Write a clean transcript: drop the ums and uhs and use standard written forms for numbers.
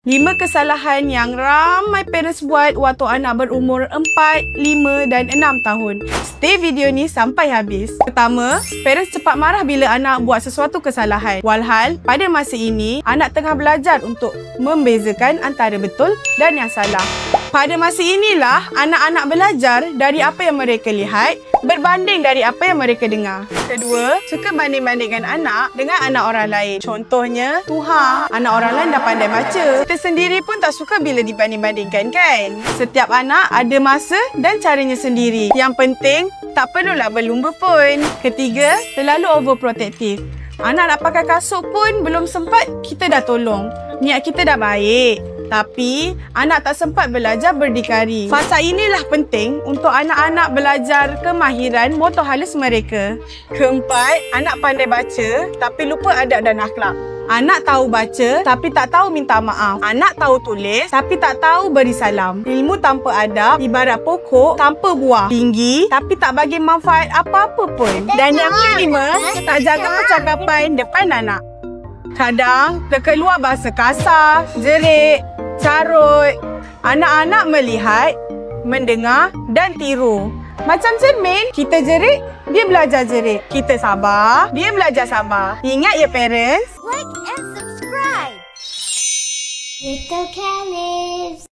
5 kesalahan yang ramai parents buat waktu anak berumur 4, 5 dan 6 tahun. Stay video ni sampai habis. Pertama, parents cepat marah bila anak buat sesuatu kesalahan. Walhal, pada masa ini, anak tengah belajar untuk membezakan antara betul dan yang salah. Pada masa inilah, anak-anak belajar dari apa yang mereka lihat berbanding dari apa yang mereka dengar. Kedua, suka banding-bandingkan anak dengan anak orang lain. Contohnya, Tuhan, anak orang lain dah pandai baca. Kita sendiri pun tak suka bila dibanding-bandingkan kan? Setiap anak ada masa dan caranya sendiri. Yang penting, tak perlulah berlumba pun. Ketiga, terlalu overprotective. Anak nak pakai kasut pun belum sempat, kita dah tolong. Niat kita dah baik. Tapi, anak tak sempat belajar berdikari. Fasa inilah penting untuk anak-anak belajar kemahiran motor halus mereka. Keempat, anak pandai baca tapi lupa adab dan akhlak. Anak tahu baca tapi tak tahu minta maaf. Anak tahu tulis tapi tak tahu beri salam. Ilmu tanpa adab ibarat pokok tanpa buah. Tinggi tapi tak bagi manfaat apa-apa pun. Dan yang kelima, tak jaga percakapan depan anak. Kadang terkeluar bahasa kasar, jerit, carut. Anak-anak melihat, mendengar dan tiru. Macam cermin, kita jerit, dia belajar jerit. Kita sabar, dia belajar sabar. Ingat ya parents? Like and subscribe. Little Caliph.